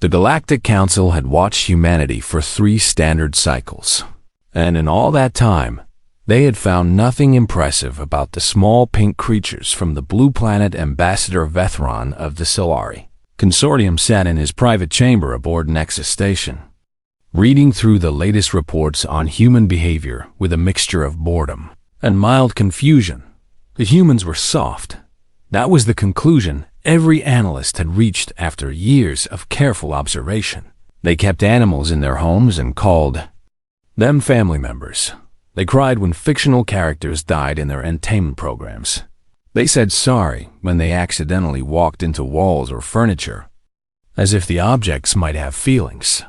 The Galactic Council had watched humanity for 3 standard cycles, and in all that time, they had found nothing impressive about the small pink creatures from the blue planet Ambassador Vethron of the Solari. Consortium sat in his private chamber aboard Nexus station, reading through the latest reports on human behavior with a mixture of boredom and mild confusion. The humans were soft. That was the conclusion every analyst had reached after years of careful observation. They kept animals in their homes and called them family members. They cried when fictional characters died in their entertainment programs. They said sorry when they accidentally walked into walls or furniture, as if the objects might have feelings.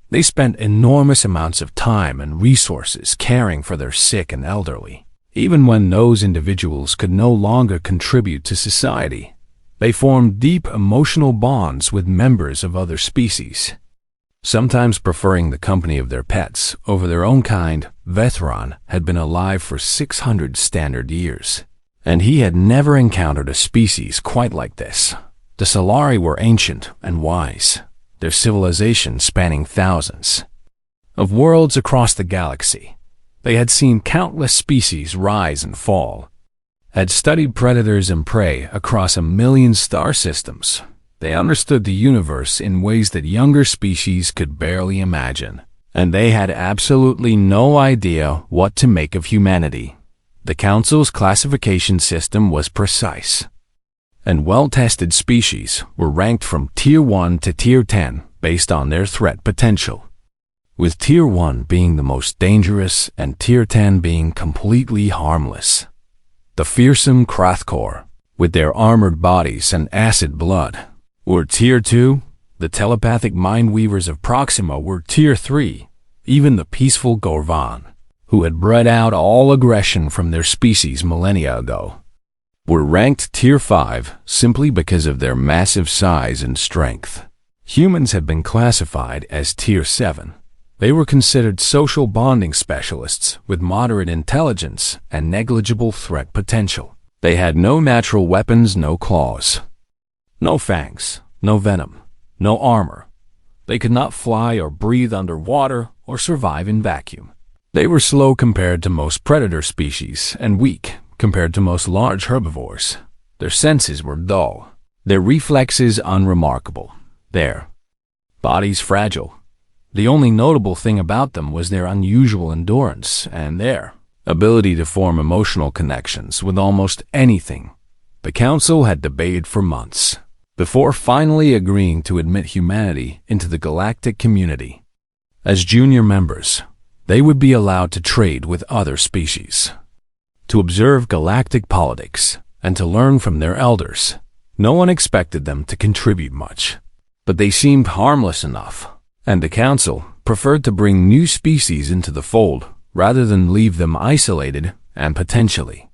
They spent enormous amounts of time and resources caring for their sick and elderly. Even when those individuals could no longer contribute to society, they formed deep emotional bonds with members of other species, sometimes preferring the company of their pets over their own kind. Vethron had been alive for 600 standard years, and he had never encountered a species quite like this. The Solari were ancient and wise, their civilization spanning thousands of worlds across the galaxy. They had seen countless species rise and fall, had studied predators and prey across 1,000,000 star systems. They understood the universe in ways that younger species could barely imagine, and they had absolutely no idea what to make of humanity. The Council's classification system was precise, and well-tested species were ranked from Tier 1 to Tier 10 based on their threat potential, with Tier 1 being the most dangerous and Tier 10 being completely harmless. The fearsome Krathkor, with their armored bodies and acid blood, were Tier 2. The telepathic mind-weavers of Proxima were Tier 3. Even the peaceful Gorvan, who had bred out all aggression from their species millennia ago, were ranked Tier 5 simply because of their massive size and strength. Humans had been classified as Tier 7. They were considered social bonding specialists with moderate intelligence and negligible threat potential. They had no natural weapons, no claws, no fangs, no venom, no armor. They could not fly or breathe underwater or survive in vacuum. They were slow compared to most predator species and weak compared to most large herbivores. Their senses were dull, their reflexes unremarkable, their bodies fragile. The only notable thing about them was their unusual endurance and their ability to form emotional connections with almost anything. The Council had debated for months before finally agreeing to admit humanity into the galactic community. As junior members, they would be allowed to trade with other species, to observe galactic politics, and to learn from their elders. No one expected them to contribute much, but they seemed harmless enough, and the Council preferred to bring new species into the fold rather than leave them isolated and potentially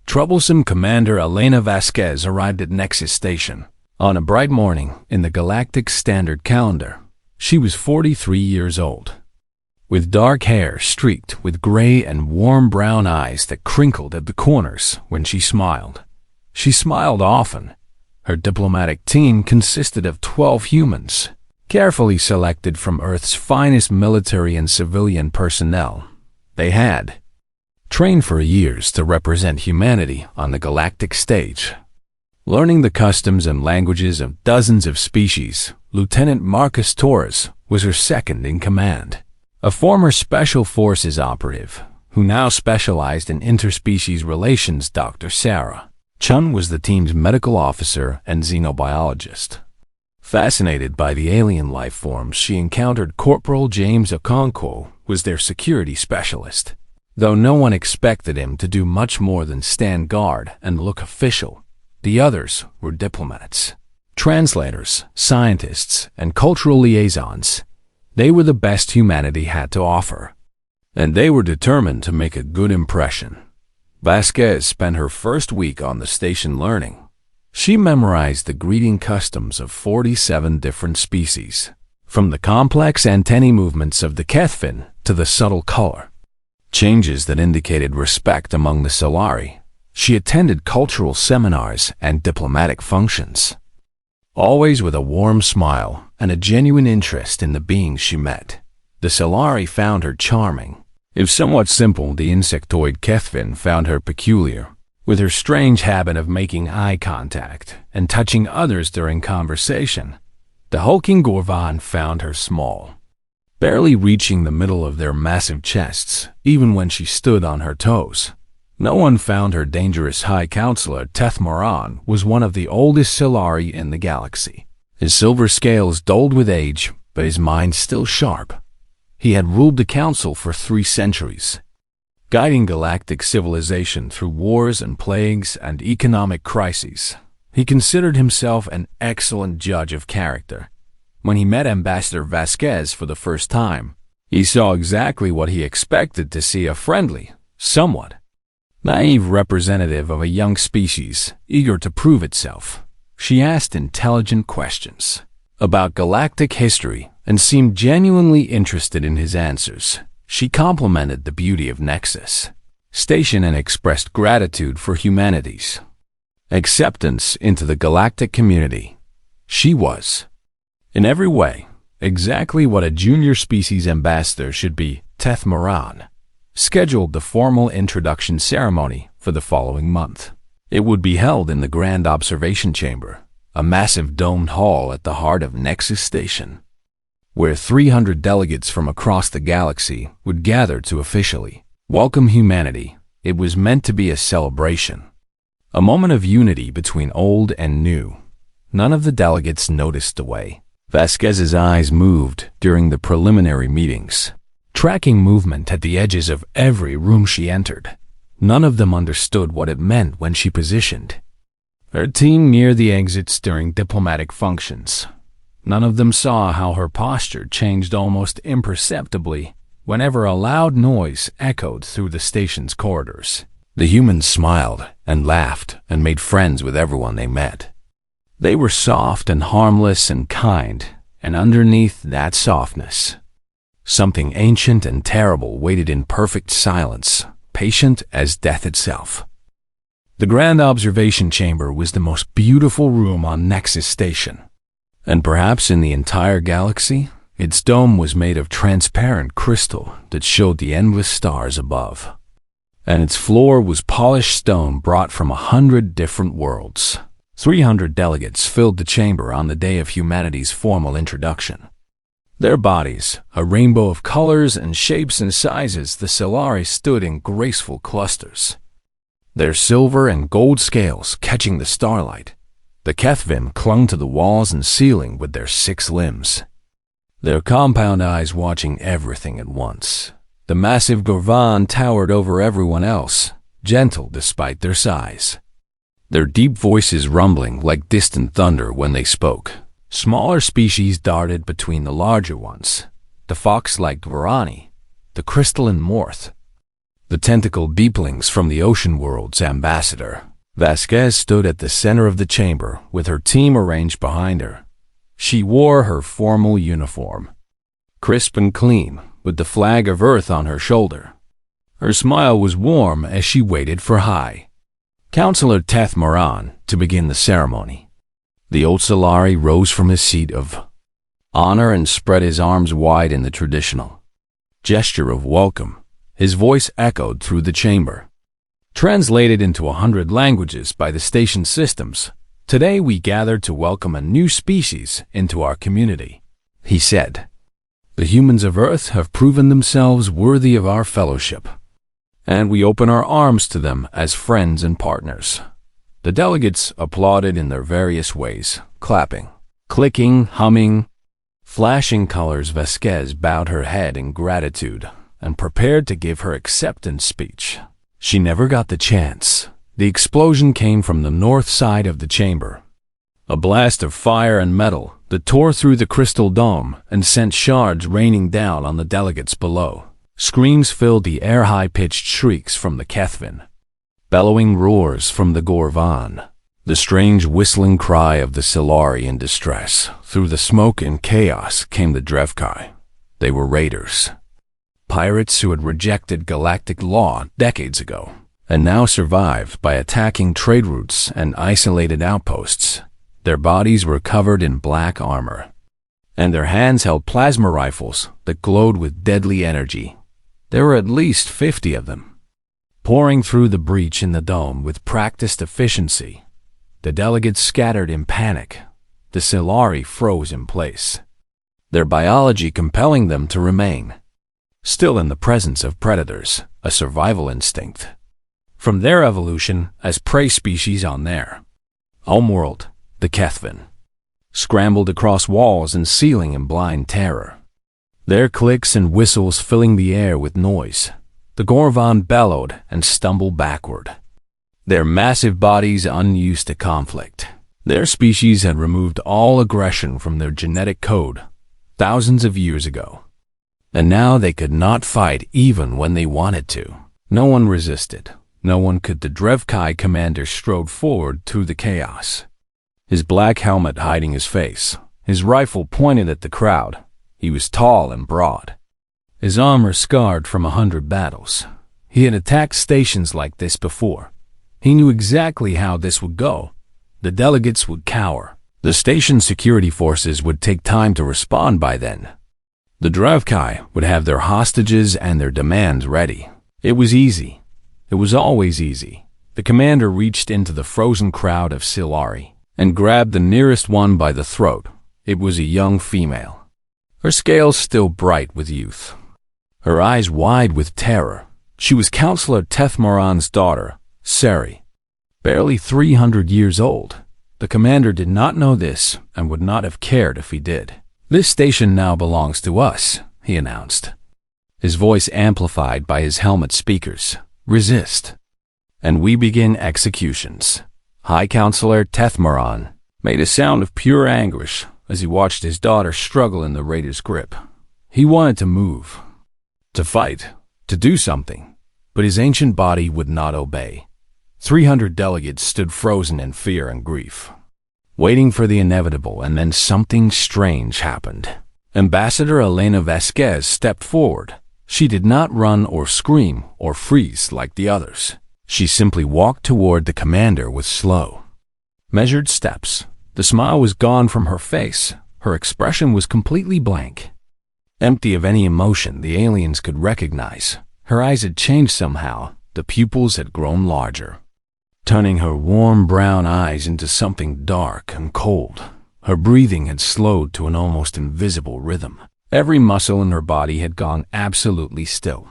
troublesome. Commander Elena Vasquez arrived at Nexus Station on a bright morning in the Galactic Standard Calendar. She was 43 years old, with dark hair streaked with gray and warm brown eyes that crinkled at the corners when she smiled. She smiled often. Her diplomatic team consisted of 12 humans, carefully selected from Earth's finest military and civilian personnel. They had trained for years to represent humanity on the galactic stage. Learning the customs and languages of dozens of species, Lieutenant Marcus Torres was her second in command, a former Special Forces operative who now specialized in interspecies relations. Dr. Sarah Chun was the team's medical officer and xenobiologist. Fascinated by the alien life forms she encountered, Corporal James Okonkwo was their security specialist. Though no one expected him to do much more than stand guard and look official, the others were diplomats, translators, scientists, and cultural liaisons. They were the best humanity had to offer, and they were determined to make a good impression. Vasquez spent her first week on the station learning. She memorized the greeting customs of 47 different species, from the complex antennae movements of the Kethvin to the subtle color changes that indicated respect among the Solari. She attended cultural seminars and diplomatic functions, always with a warm smile and a genuine interest in the beings she met. The Solari found her charming. If somewhat simple, the insectoid Kethvin found her peculiar, with her strange habit of making eye contact and touching others during conversation. The hulking Gorvan found her small, barely reaching the middle of their massive chests, even when she stood on her toes. No one found her dangerous High Counselor Tethmoran was one of the oldest Solari in the galaxy. His silver scales dulled with age, but his mind still sharp. He had ruled the Council for 3 centuries, guiding galactic civilization through wars and plagues and economic crises. He considered himself an excellent judge of character. When he met Ambassador Vasquez for the first time, he saw exactly what he expected to see: a friendly, somewhat naive representative of a young species eager to prove itself. She asked intelligent questions about galactic history and seemed genuinely interested in his answers. She complimented the beauty of Nexus Station and expressed gratitude for humanity's acceptance into the galactic community. She was, in every way, exactly what a junior species ambassador should be. Tethmoran scheduled the formal introduction ceremony for the following month. It would be held in the Grand Observation Chamber, a massive domed hall at the heart of Nexus Station, where 300 delegates from across the galaxy would gather to officially welcome humanity. It was meant to be a celebration, a moment of unity between old and new. None of the delegates noticed the way Vasquez's eyes moved during the preliminary meetings, tracking movement at the edges of every room she entered. None of them understood what it meant when she positioned her team near the exits during diplomatic functions. None of them saw how her posture changed almost imperceptibly whenever a loud noise echoed through the station's corridors. The humans smiled and laughed and made friends with everyone they met. They were soft and harmless and kind, and underneath that softness, something ancient and terrible waited in perfect silence, patient as death itself. The Grand Observation Chamber was the most beautiful room on Nexus Station, and perhaps in the entire galaxy. Its dome was made of transparent crystal that showed the endless stars above, and its floor was polished stone brought from 100 different worlds. 300 delegates filled the chamber on the day of humanity's formal introduction. Their bodies, a rainbow of colors and shapes and sizes, the Solari stood in graceful clusters, their silver and gold scales catching the starlight. The Kethvin clung to the walls and ceiling with their 6 limbs, their compound eyes watching everything at once. The massive Gorvan towered over everyone else, gentle despite their size, their deep voices rumbling like distant thunder when they spoke. Smaller species darted between the larger ones, the fox-like Guarani, the crystalline Morth, the tentacled deeplings from the ocean world's ambassador. Vasquez stood at the center of the chamber with her team arranged behind her. She wore her formal uniform, crisp and clean, with the flag of Earth on her shoulder. Her smile was warm as she waited for High Counselor Tethmoran to begin the ceremony. The old Solari rose from his seat of honor and spread his arms wide in the traditional gesture of welcome. His voice echoed through the chamber, translated into 100 languages by the station systems. "Today we gather to welcome a new species into our community," he said. "The humans of Earth have proven themselves worthy of our fellowship, and we open our arms to them as friends and partners." The delegates applauded in their various ways, clapping, clicking, humming, flashing colors. Vasquez bowed her head in gratitude and prepared to give her acceptance speech. She never got the chance. The explosion came from the north side of the chamber, a blast of fire and metal that tore through the crystal dome and sent shards raining down on the delegates below. Screams filled the air, high-pitched shrieks from the Kethvin, bellowing roars from the Gorvan, the strange whistling cry of the Solari in distress. Through the smoke and chaos came the Drevkai. They were raiders, pirates who had rejected galactic law decades ago, and now survived by attacking trade routes and isolated outposts. Their bodies were covered in black armor, and their hands held plasma rifles that glowed with deadly energy. There were at least 50 of them. Pouring through the breach in the dome with practiced efficiency, the delegates scattered in panic. The Silari froze in place, their biology compelling them to remain, still in the presence of predators, a survival instinct. From their evolution as prey species on their homeworld, the Kethvin scrambled across walls and ceiling in blind terror. Their clicks and whistles filling the air with noise, the Gorvan bellowed and stumbled backward, their massive bodies unused to conflict. Their species had removed all aggression from their genetic code thousands of years ago, and now they could not fight even when they wanted to. No one resisted. No one could. The Drevkai commander strode forward through the chaos, his black helmet hiding his face, his rifle pointed at the crowd. He was tall and broad, his armor scarred from 100 battles. He had attacked stations like this before. He knew exactly how this would go. The delegates would cower. The station security forces would take time to respond by then. The Drevkai would have their hostages and their demands ready. It was easy. It was always easy. The commander reached into the frozen crowd of Silari and grabbed the nearest one by the throat. It was a young female, her scales still bright with youth, her eyes wide with terror. She was Counselor Tethmoran's daughter, Seri, barely 300 years old. The commander did not know this and would not have cared if he did. "This station now belongs to us," he announced, his voice amplified by his helmet speakers. "Resist, and we begin executions." High Counselor Tethmoran made a sound of pure anguish as he watched his daughter struggle in the raider's grip. He wanted to move, to fight, to do something, but his ancient body would not obey. 300 delegates stood frozen in fear and grief, waiting for the inevitable, and then something strange happened. Ambassador Elena Vasquez stepped forward. She did not run or scream or freeze like the others. She simply walked toward the commander with slow, measured steps. The smile was gone from her face. Her expression was completely blank, empty of any emotion the aliens could recognize. Her eyes had changed somehow. The pupils had grown larger, turning her warm brown eyes into something dark and cold. Her breathing had slowed to an almost invisible rhythm. Every muscle in her body had gone absolutely still,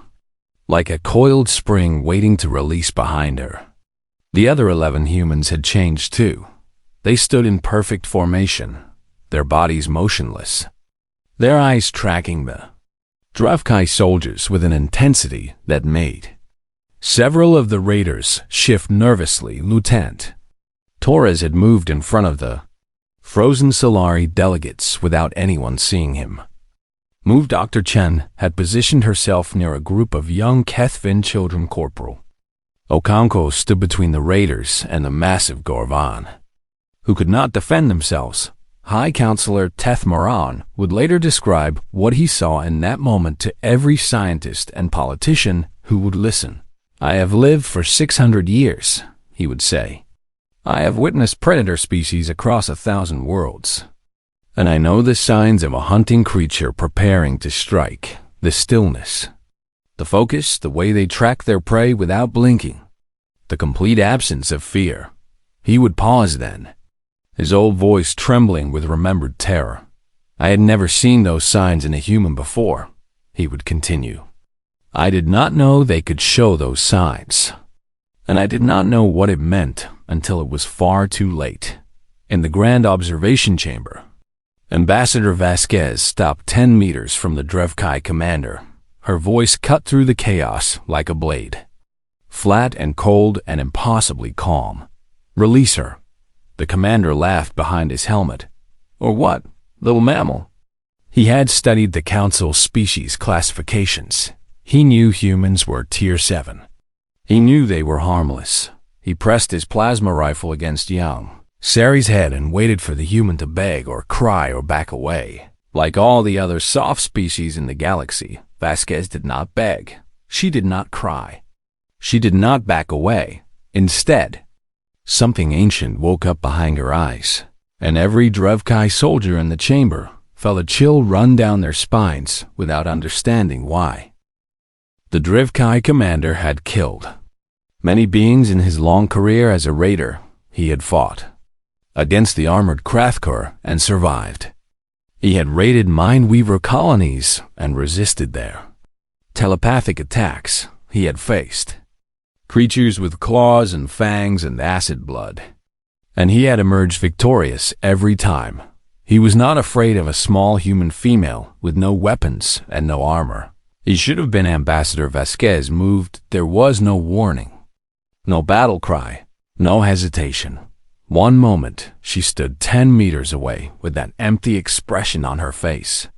like a coiled spring waiting to release behind her. The other 11 humans had changed too. They stood in perfect formation, their bodies motionless, their eyes tracking the Drevkai soldiers with an intensity that made several of the raiders shift nervously. Lieutenant Torres had moved in front of the frozen Solari delegates without anyone seeing him. Dr. Chen had positioned herself near a group of young Kethvin children. Corporal Okanko stood between the raiders and the massive Gorvan, who could not defend themselves. High Counselor Tethmoran would later describe what he saw in that moment to every scientist and politician who would listen. "I have lived for 600 years, he would say. "I have witnessed predator species across 1,000 worlds, and I know the signs of a hunting creature preparing to strike. The stillness, the focus, the way they track their prey without blinking, the complete absence of fear." He would pause then, his old voice trembling with remembered terror. "I had never seen those signs in a human before," he would continue. "I did not know they could show those signs, and I did not know what it meant until it was far too late." In the Grand Observation Chamber, Ambassador Vasquez stopped 10 meters from the Drevkai commander. Her voice cut through the chaos like a blade, flat and cold and impossibly calm. "Release her." The commander laughed behind his helmet. "Or what, little mammal?" He had studied the Council's species classifications. He knew humans were Tier 7. He knew they were harmless. He pressed his plasma rifle against young Sari's head and waited for the human to beg or cry or back away. Like all the other soft species in the galaxy, Vasquez did not beg. She did not cry. She did not back away. Instead, something ancient woke up behind her eyes, and every Drevkai soldier in the chamber felt a chill run down their spines without understanding why. The Drevkai commander had killed many beings in his long career as a raider. He had fought against the armored Krathkur and survived. He had raided Mindweaver colonies and resisted their telepathic attacks. He had faced creatures with claws and fangs and acid blood, and he had emerged victorious every time. He was not afraid of a small human female with no weapons and no armor. He should have been Ambassador Vasquez moved. There was no warning, no battle cry, no hesitation. One moment, she stood 10 meters away with that empty expression on her face.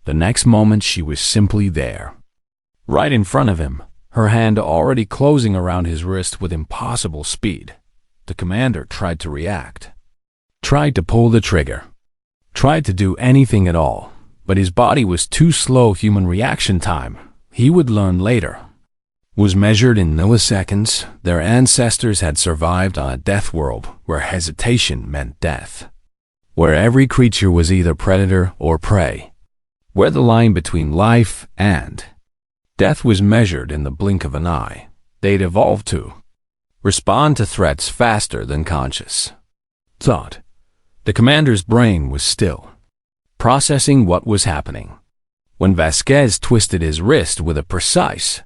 The next moment, she was simply there, right in front of him, her hand already closing around his wrist with impossible speed. The commander tried to react, tried to pull the trigger, tried to do anything at all, but his body was too slow. Human reaction time, he would learn later, was measured in milliseconds. Their ancestors had survived on a death world where hesitation meant death, where every creature was either predator or prey, where the line between life and death was measured in the blink of an eye. They'd evolved to respond to threats faster than conscious thought. The commander's brain was still processing what was happening when Vasquez twisted his wrist with a precise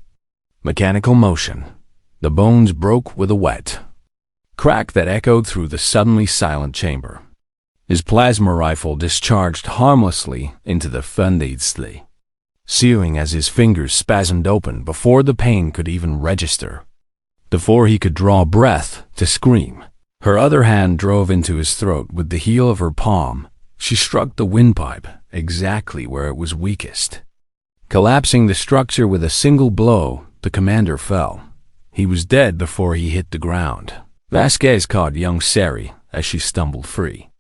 mechanical motion. The bones broke with a wet crack that echoed through the suddenly silent chamber. His plasma rifle discharged harmlessly into the Fundidsley ceiling as his fingers spasmed open before the pain could even register, before he could draw breath to scream. Her other hand drove into his throat with the heel of her palm. She struck the windpipe exactly where it was weakest, collapsing the structure with a single blow. The commander fell. He was dead before he hit the ground. Vasquez caught young Sari as she stumbled free,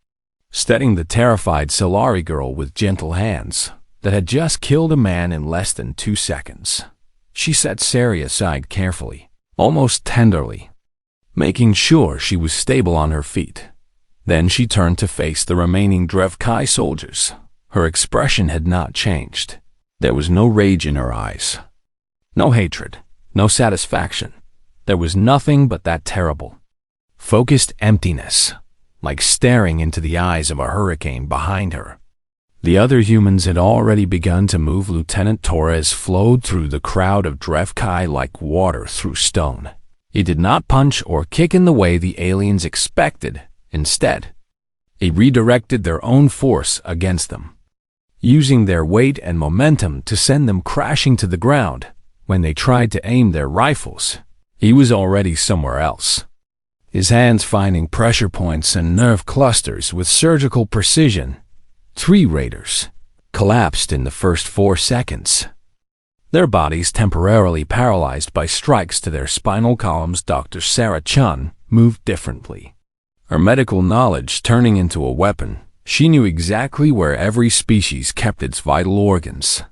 steadying the terrified Solari girl with gentle hands that had just killed a man in less than 2 seconds. She set Sari aside carefully, almost tenderly, making sure she was stable on her feet. Then she turned to face the remaining Drevkai soldiers. Her expression had not changed. There was no rage in her eyes, no hatred, no satisfaction. There was nothing but that terrible, focused emptiness, like staring into the eyes of a hurricane behind her. The other humans had already begun to move. Lieutenant Torres flowed through the crowd of Drevkai like water through stone. He did not punch or kick in the way the aliens expected. Instead, he redirected their own force against them, using their weight and momentum to send them crashing to the ground. When they tried to aim their rifles, he was already somewhere else, his hands finding pressure points and nerve clusters with surgical precision. 3 raiders collapsed in the first 4 seconds, their bodies temporarily paralyzed by strikes to their spinal columns. Dr. Sarah Chun moved differently, her medical knowledge turning into a weapon. She knew exactly where every species kept its vital organs,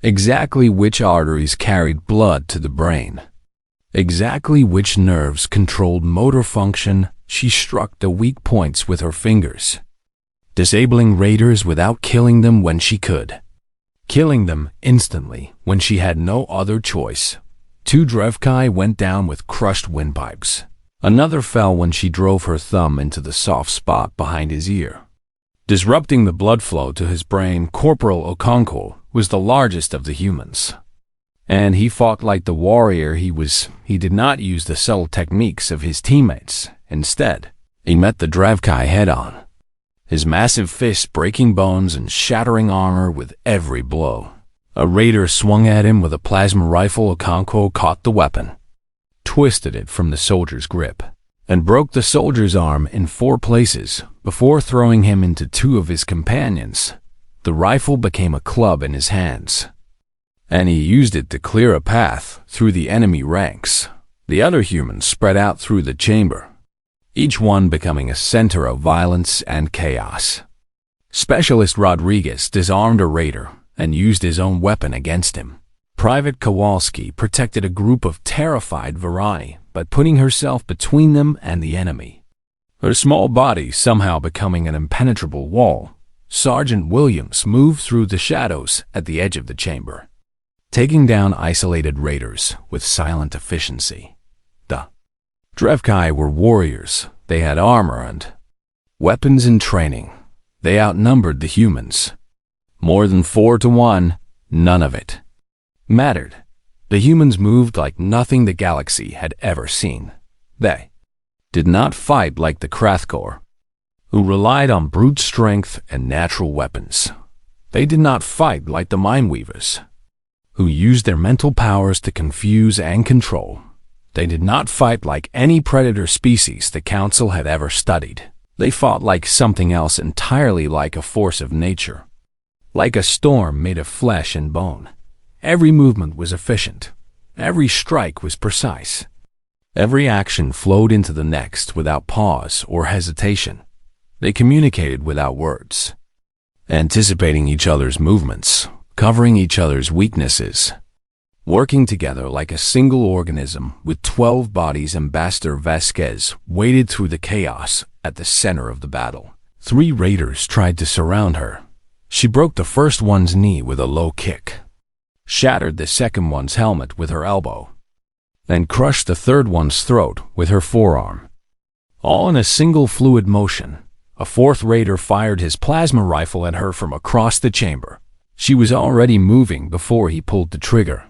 exactly which arteries carried blood to the brain, exactly which nerves controlled motor function. She struck the weak points with her fingers, disabling raiders without killing them when she could, killing them instantly when she had no other choice. 2 Drevkai went down with crushed windpipes. Another fell when she drove her thumb into the soft spot behind his ear, disrupting the blood flow to his brain. Corporal Okonkwo was the largest of the humans, and he fought like the warrior he was. He did not use the subtle techniques of his teammates. Instead, he met the Drevkai head-on, his massive fists breaking bones and shattering armor with every blow. A raider swung at him with a plasma rifle. Okonkwo caught the weapon, twisted it from the soldier's grip, and broke the soldier's arm in 4 places before throwing him into 2 of his companions. The rifle became a club in his hands, and he used it to clear a path through the enemy ranks. The other humans spread out through the chamber, each one becoming a center of violence and chaos. Specialist Rodriguez disarmed a raider and used his own weapon against him. Private Kowalski protected a group of terrified Virani by putting herself between them and the enemy, her small body somehow becoming an impenetrable wall. Sergeant Williams moved through the shadows at the edge of the chamber, taking down isolated raiders with silent efficiency. The Drevkai were warriors. They had armor and weapons and training. They outnumbered the humans. More than 4 to 1, none of it mattered. The humans moved like nothing the galaxy had ever seen. They did not fight like the Krathkor, who relied on brute strength and natural weapons. They did not fight like the Mindweavers, who used their mental powers to confuse and control. They did not fight like any predator species the Council had ever studied. They fought like something else entirely, like a force of nature, like a storm made of flesh and bone. Every movement was efficient. Every strike was precise. Every action flowed into the next without pause or hesitation. They communicated without words, anticipating each other's movements, covering each other's weaknesses, working together like a single organism with 12 bodies. Ambassador Vasquez waded through the chaos at the center of the battle. 3 raiders tried to surround her. She broke the first one's knee with a low kick, shattered the second one's helmet with her elbow, and crushed the third one's throat with her forearm. All in a single fluid motion. A 4th raider fired his plasma rifle at her from across the chamber. She was already moving before he pulled the trigger.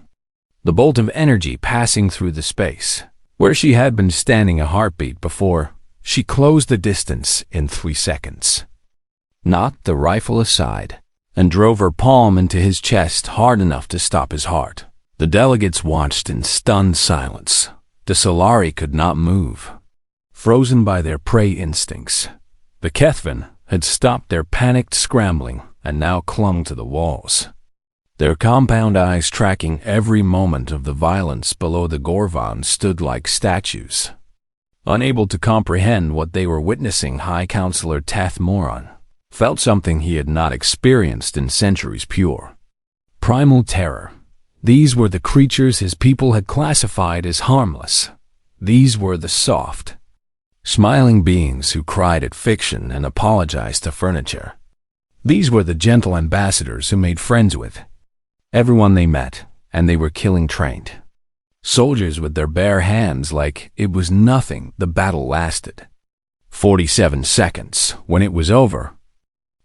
The bolt of energy passing through the space, where she had been standing a heartbeat before. She closed the distance in 3 seconds, knocked the rifle aside, and drove her palm into his chest hard enough to stop his heart. The delegates watched in stunned silence. The Solari could not move, frozen by their prey instincts. The Kethvin had stopped their panicked scrambling and now clung to the walls, their compound eyes tracking every moment of the violence below. The Gorvon stood like statues, unable to comprehend what they were witnessing. High Counselor Teth Moron felt something he had not experienced in centuries: pure, primal terror. These were the creatures his people had classified as harmless. These were the soft, smiling beings who cried at fiction and apologized to furniture. These were the gentle ambassadors who made friends with everyone they met, and they were killing trained soldiers with their bare hands like it was nothing. The battle lasted 47 seconds. When it was over,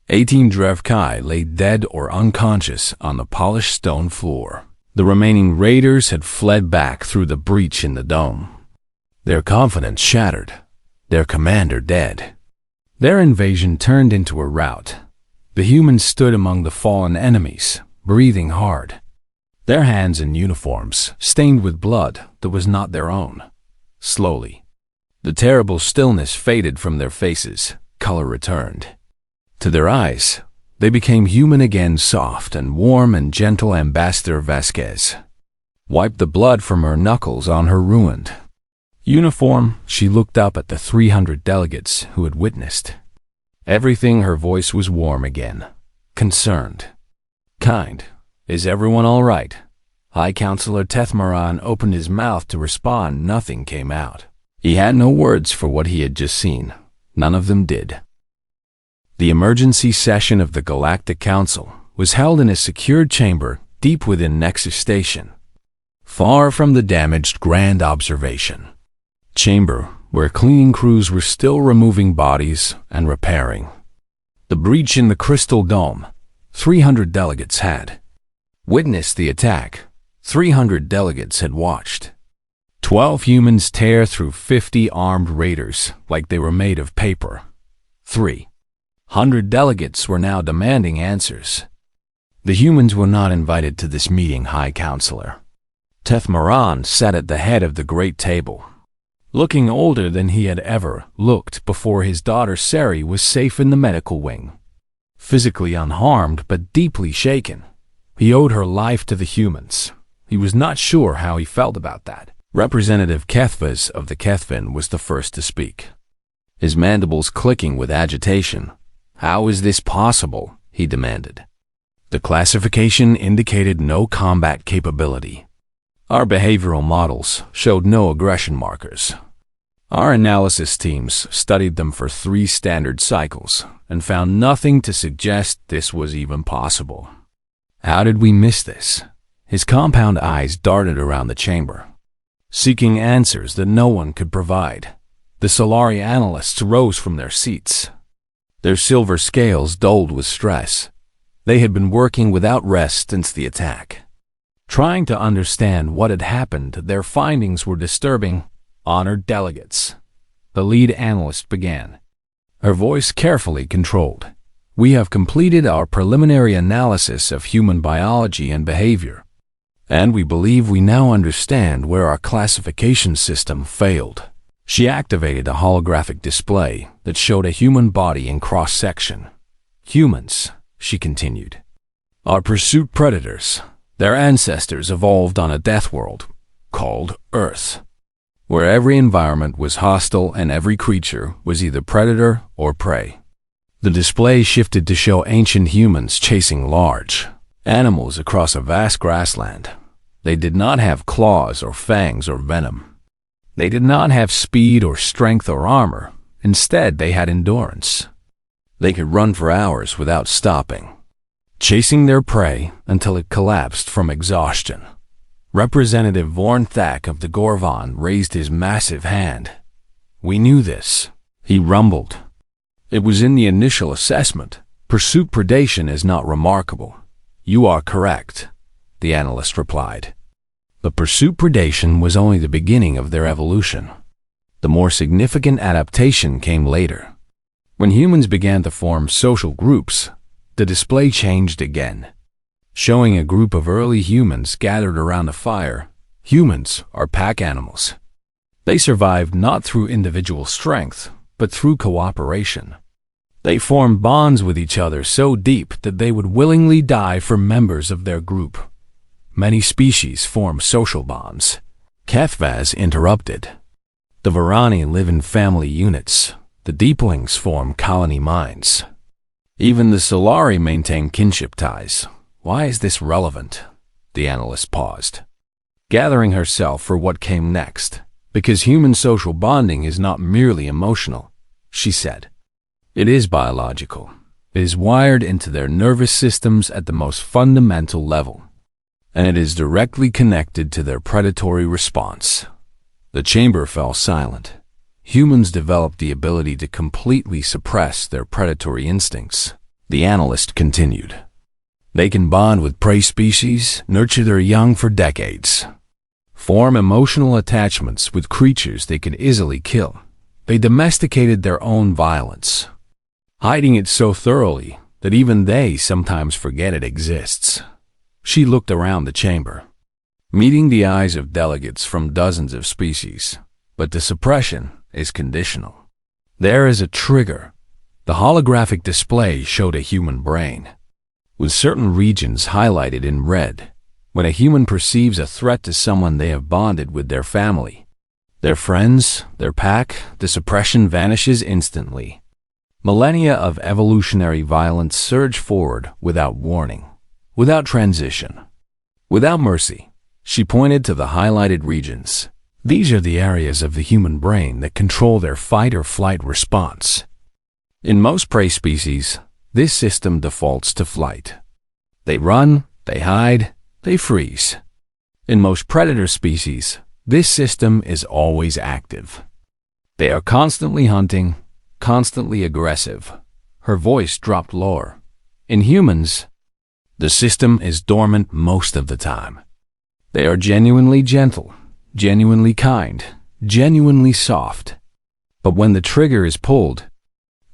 18 Drevkai lay dead or unconscious on the polished stone floor. The remaining raiders had fled back through the breach in the dome, their confidence shattered, their commander dead. Their invasion turned into a rout. The humans stood among the fallen enemies, breathing hard, their hands in uniforms stained with blood that was not their own. Slowly, the terrible stillness faded from their faces. Color returned to their eyes. They became human again, soft and warm and gentle. Ambassador Vasquez wiped the blood from her knuckles on her ruined uniform. She looked up at the 300 delegates who had witnessed everything. Her voice was warm again, concerned, kind. Is everyone all right? High Counselor Tethmaran opened his mouth to respond. Nothing came out. He had no words for what he had just seen. None of them did. The emergency session of the Galactic Council was held in a secured chamber deep within Nexus Station, far from the damaged Grand Observation chamber, where cleaning crews were still removing bodies and repairing the breach in the Crystal Dome. 300 delegates had witnessed the attack. 300 delegates had watched 12 humans tear through 50 armed raiders like they were made of paper. 300 delegates were now demanding answers. The humans were not invited to this meeting. High Counselor Tethmaran sat at the head of the great table, looking older than he had ever looked before. His daughter Sari was safe in the medical wing, physically unharmed but deeply shaken. He owed her life to the humans. He was not sure how he felt about that. Representative Kethvas of the Kethvin was the first to speak, his mandibles clicking with agitation. How is this possible? He demanded. The classification indicated no combat capability. Our behavioral models showed no aggression markers. Our analysis teams studied them for 3 standard cycles and found nothing to suggest this was even possible. How did we miss this? His compound eyes darted around the chamber, seeking answers that no one could provide. The Solari analysts rose from their seats, their silver scales dulled with stress. They had been working without rest since the attack, trying to understand what had happened. Their findings were disturbing. Honored delegates, the lead analyst began, her voice carefully controlled. We have completed our preliminary analysis of human biology and behavior, and we believe we now understand where our classification system failed. She activated a holographic display that showed a human body in cross-section. Humans, she continued, are pursuit predators. Their ancestors evolved on a death world called Earth, where every environment was hostile and every creature was either predator or prey. The display shifted to show ancient humans chasing large animals across a vast grassland. They did not have claws or fangs or venom. They did not have speed or strength or armor. Instead, they had endurance. They could run for hours without stopping, chasing their prey until it collapsed from exhaustion. Representative Vorn Thak of the Gorvan raised his massive hand. We knew this, he rumbled. It was in the initial assessment. Pursuit predation is not remarkable. You are correct, the analyst replied. But pursuit predation was only the beginning of their evolution. The more significant adaptation came later. When humans began to form social groups, the display changed again, showing a group of early humans gathered around a fire. Humans are pack animals. They survived not through individual strength, but through cooperation. They formed bonds with each other so deep that they would willingly die for members of their group. Many species form social bonds. Kethvaz interrupted. The Varani live in family units. The Deeplings form colony minds. Even the Solari maintain kinship ties. Why is this relevant? The analyst paused, gathering herself for what came next. Because human social bonding is not merely emotional, she said. It is biological. It is wired into their nervous systems at the most fundamental level, and it is directly connected to their predatory response. The chamber fell silent. Humans developed the ability to completely suppress their predatory instincts. The analyst continued. They can bond with prey species, nurture their young for decades, form emotional attachments with creatures they could easily kill. They domesticated their own violence, hiding it so thoroughly that even they sometimes forget it exists. She looked around the chamber, meeting the eyes of delegates from dozens of species. But the suppression is conditional. There is a trigger. The holographic display showed a human brain, with certain regions highlighted in red. When a human perceives a threat to someone they have bonded with, their family, their friends, their pack, the suppression vanishes instantly. Millennia of evolutionary violence surge forward without warning, without transition, without mercy. She pointed to the highlighted regions. These are the areas of the human brain that control their fight or flight response. In most prey species, this system defaults to flight. They run, they hide, they freeze. In most predator species, this system is always active. They are constantly hunting, constantly aggressive. Her voice dropped lower. In humans, the system is dormant most of the time. They are genuinely gentle, genuinely kind, genuinely soft. But when the trigger is pulled,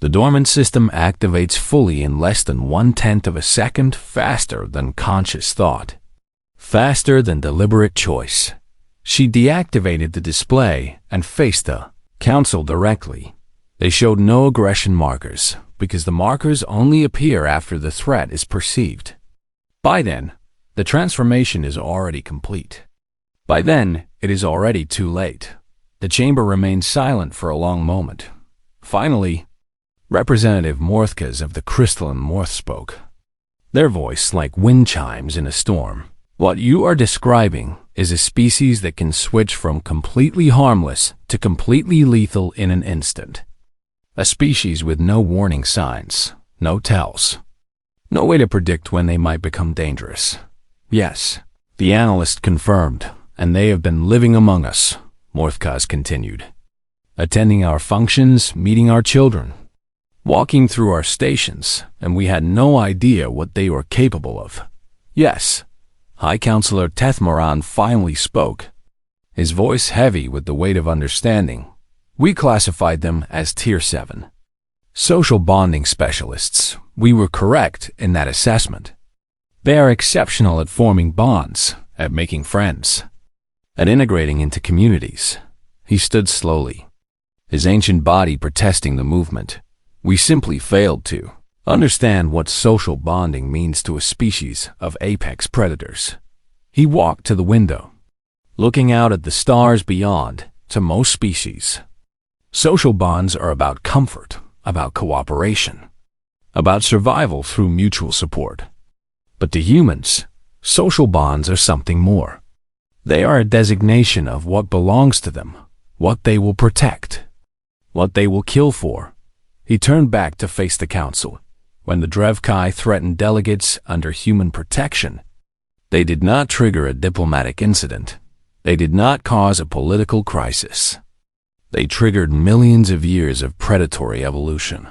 the dormant system activates fully in less than 1/10 of a second, faster than conscious thought, faster than deliberate choice. She deactivated the display and faced the council directly. They showed no aggression markers, because the markers only appear after the threat is perceived. By then, the transformation is already complete. By then, it is already too late. The chamber remained silent for a long moment. Finally, Representative Morthkas of the Crystalline Morth spoke, their voice like wind chimes in a storm. What you are describing is a species that can switch from completely harmless to completely lethal in an instant. A species with no warning signs, no tells, no way to predict when they might become dangerous. Yes, the analyst confirmed, and they have been living among us, Morthkaz continued. Attending our functions, meeting our children, walking through our stations, and we had no idea what they were capable of. Yes, High Counselor Tethmaran finally spoke, his voice heavy with the weight of understanding. We classified them as Tier 7. Social bonding specialists. We were correct in that assessment. They are exceptional at forming bonds, at making friends, at integrating into communities. He stood slowly, his ancient body protesting the movement. We simply failed to understand what social bonding means to a species of apex predators. He walked to the window, looking out at the stars beyond. To most species, social bonds are about comfort, about cooperation, about survival through mutual support. But to humans, social bonds are something more. They are a designation of what belongs to them, what they will protect, what they will kill for. He turned back to face the council. When the Drevkai threatened delegates under human protection, they did not trigger a diplomatic incident. They did not cause a political crisis. They triggered millions of years of predatory evolution.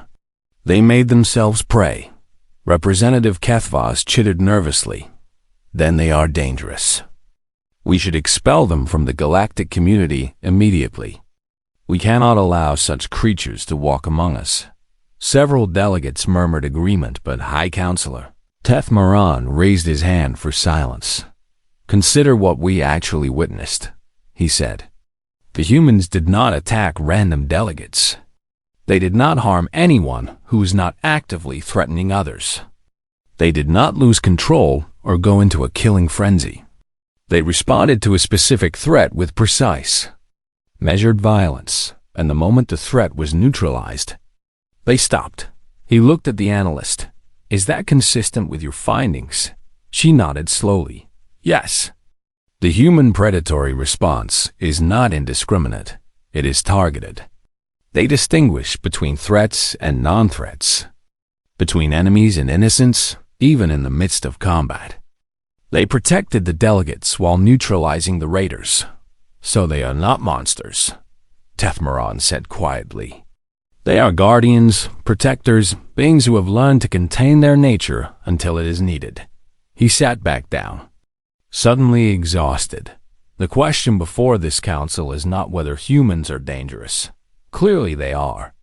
They made themselves prey. Representative Kethvaz chittered nervously. Then they are dangerous. We should expel them from the galactic community immediately. We cannot allow such creatures to walk among us. Several delegates murmured agreement, but High Counselor Tethmaran raised his hand for silence. Consider what we actually witnessed, he said. The humans did not attack random delegates. They did not harm anyone who was not actively threatening others. They did not lose control or go into a killing frenzy. They responded to a specific threat with precise, measured violence, and the moment the threat was neutralized, they stopped. He looked at the analyst. Is that consistent with your findings? She nodded slowly. Yes. The human predatory response is not indiscriminate. It is targeted. They distinguish between threats and non-threats, between enemies and innocents, even in the midst of combat. They protected the delegates while neutralizing the raiders. So they are not monsters, Tethmaran said quietly. They are guardians, protectors, beings who have learned to contain their nature until it is needed. He sat back down, suddenly exhausted. The question before this council is not whether humans are dangerous. Clearly they are.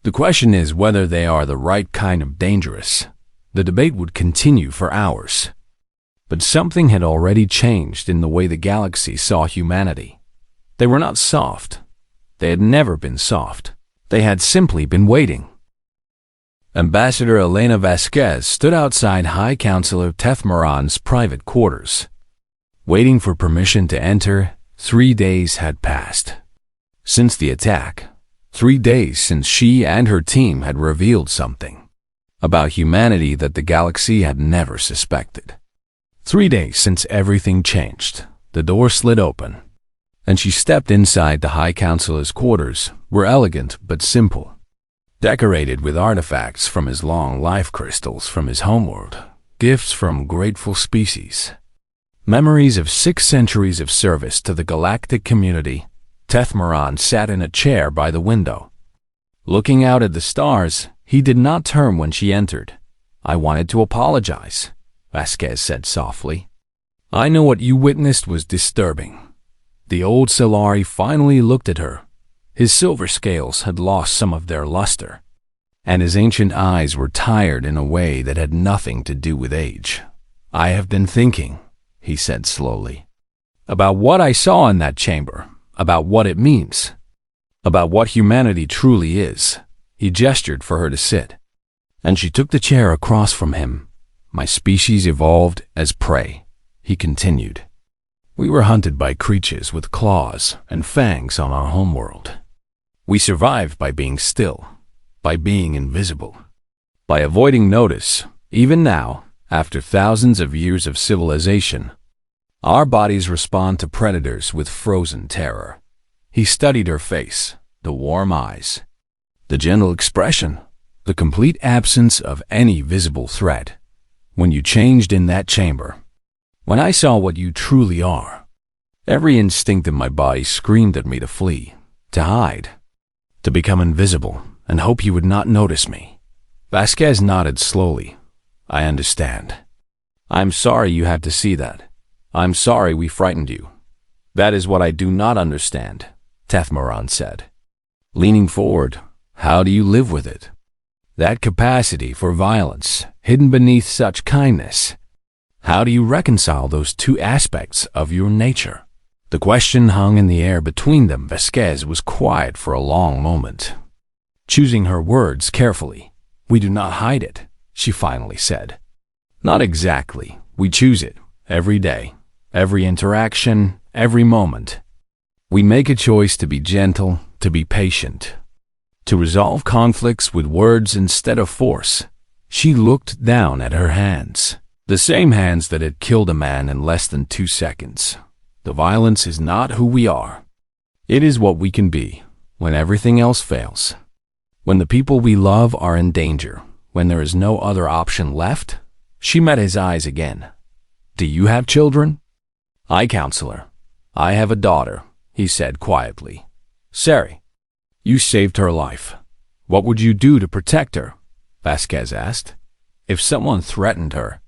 The question is whether they are the right kind of dangerous. The debate would continue for hours. But something had already changed in the way the galaxy saw humanity. They were not soft. They had never been soft. They had simply been waiting. Ambassador Elena Vasquez stood outside High Counselor Tethmaran's private quarters. Waiting for permission to enter, 3 days had passed. Since the attack, 3 days since she and her team had revealed something about humanity that the galaxy had never suspected. 3 days since everything changed. The door slid open, and she stepped inside the High Counselor's quarters. Were elegant but simple, decorated with artifacts from his long life crystals from his homeworld, gifts from grateful species, memories of 6 centuries of service to the galactic community. Tethmaran sat in a chair by the window, looking out at the stars. He did not turn when she entered. I wanted to apologize, Vasquez said softly. I know what you witnessed was disturbing. The old Solari finally looked at her. His silver scales had lost some of their luster, and his ancient eyes were tired in a way that had nothing to do with age. I have been thinking, he said slowly, about what I saw in that chamber, about what it means, about what humanity truly is. He gestured for her to sit, and she took the chair across from him. My species evolved as prey, he continued. We were hunted by creatures with claws and fangs on our homeworld. We survived by being still, by being invisible, by avoiding notice. Even now, after thousands of years of civilization, Our bodies respond to predators with frozen terror. He studied her face, the warm eyes, the gentle expression, the complete absence of any visible threat. When you changed in that chamber, when I saw what you truly are, every instinct in my body screamed at me to flee, to hide, to become invisible and hope you would not notice me. Vasquez nodded slowly. I understand. I'm sorry you had to see that. I'm sorry we frightened you. That is what I do not understand, Tethmaran said. Leaning forward, how do you live with it? That capacity for violence, hidden beneath such kindness. How do you reconcile those two aspects of your nature? The question hung in the air between them. Vasquez was quiet for a long moment, choosing her words carefully. We do not hide it, she finally said. Not exactly. We choose it, every day, every interaction, every moment. We make a choice to be gentle, to be patient, to resolve conflicts with words instead of force. She looked down at her hands, the same hands that had killed a man in less than 2 seconds. The violence is not who we are. It is what we can be when everything else fails. When the people we love are in danger, when there is no other option left. She met his eyes again. Do you have children? I, counselor. I have a daughter, he said quietly. Sari, you saved her life. What would you do to protect her? Vasquez asked. If someone threatened her,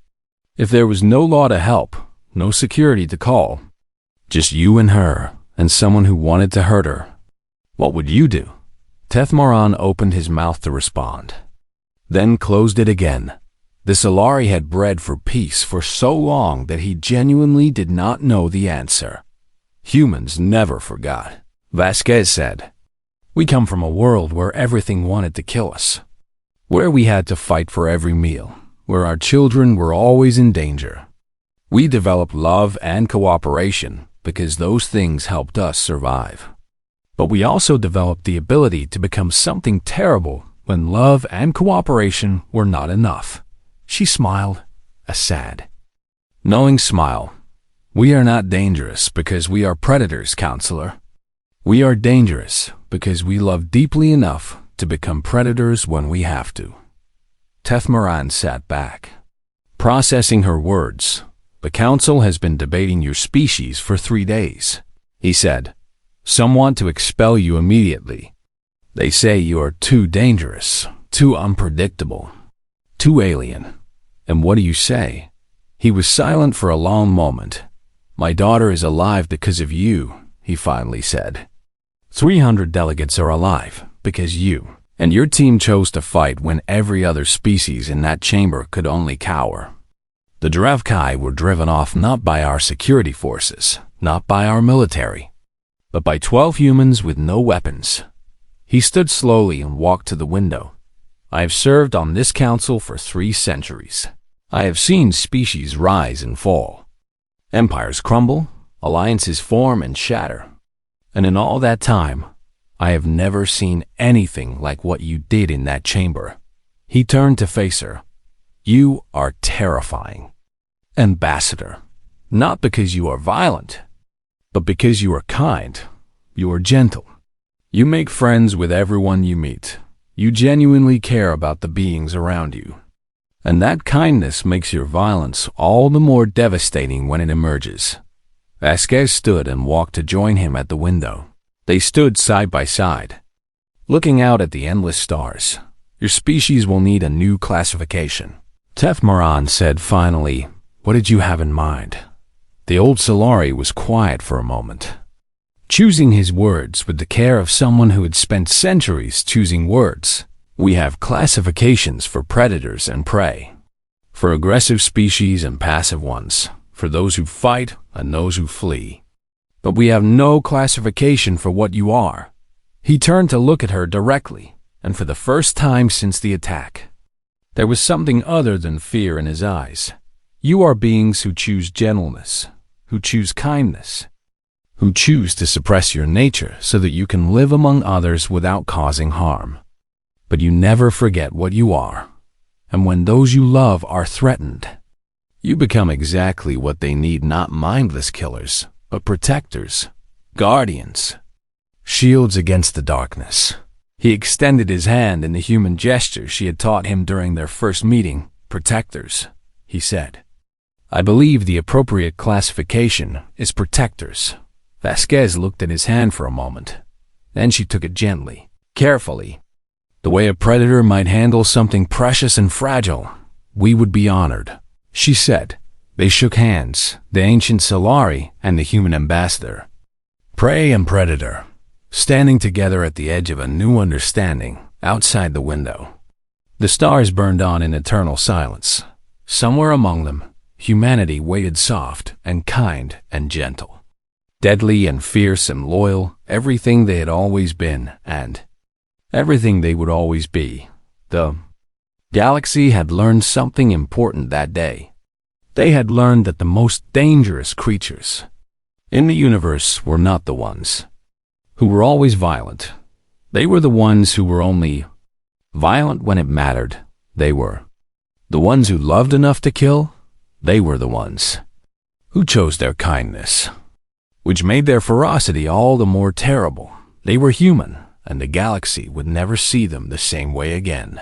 if there was no law to help, no security to call, just you and her, and someone who wanted to hurt her, what would you do? Tethmaran opened his mouth to respond, then closed it again. The Solari had bred for peace for so long that he genuinely did not know the answer. Humans never forgot, Vasquez said. We come from a world where everything wanted to kill us, where we had to fight for every meal, where our children were always in danger. We developed love and cooperation because those things helped us survive. But we also developed the ability to become something terrible when love and cooperation were not enough. She smiled, a sad, knowing smile. We are not dangerous because we are predators, counselor. We are dangerous because we love deeply enough to become predators when we have to. Tethmaran sat back, processing her words. The council has been debating your species for 3 days, he said. Some want to expel you immediately. They say you are too dangerous, too unpredictable, too alien. And what do you say? He was silent for a long moment. My daughter is alive because of you, he finally said. 300 delegates are alive because you and your team chose to fight when every other species in that chamber could only cower. The Drevkai were driven off not by our security forces, not by our military, but by 12 humans with no weapons. He stood slowly and walked to the window. I have served on this council for 3 centuries. I have seen species rise and fall, empires crumble, alliances form and shatter. And in all that time, I have never seen anything like what you did in that chamber. He turned to face her. You are terrifying. Ambassador, not because you are violent, but because you are kind, you are gentle. You make friends with everyone you meet. You genuinely care about the beings around you. And that kindness makes your violence all the more devastating when it emerges. Vasquez stood and walked to join him at the window. They stood side by side, looking out at the endless stars. Your species will need a new classification. Tethmaran said finally, what did you have in mind? The old Solari was quiet for a moment, choosing his words with the care of someone who had spent centuries choosing words. We have classifications for predators and prey, for aggressive species and passive ones, for those who fight and those who flee. But we have no classification for what you are. He turned to look at her directly, and for the first time since the attack, there was something other than fear in his eyes. You are beings who choose gentleness, who choose kindness, who choose to suppress your nature so that you can live among others without causing harm. But you never forget what you are, and when those you love are threatened, You become exactly what they need, not mindless killers, but protectors, guardians, shields against the darkness. He extended his hand in the human gesture she had taught him during their first meeting. Protectors, he said. I believe the appropriate classification is protectors. Vasquez looked at his hand for a moment. Then she took it gently, carefully. The way a predator might handle something precious and fragile. We would be honored, she said. They shook hands, the ancient Solari and the human ambassador. Prey and predator, standing together at the edge of a new understanding, outside the window. The stars burned on in eternal silence. Somewhere among them, humanity waited soft and kind and gentle. Deadly and fierce and loyal, everything they had always been, and everything they would always be. The galaxy had learned something important that day. They had learned that the most dangerous creatures in the universe were not the ones who were always violent. They were the ones who were only violent when it mattered. They were the ones who loved enough to kill. They were the ones who chose their kindness, which made their ferocity all the more terrible. They were human, and the galaxy would never see them the same way again.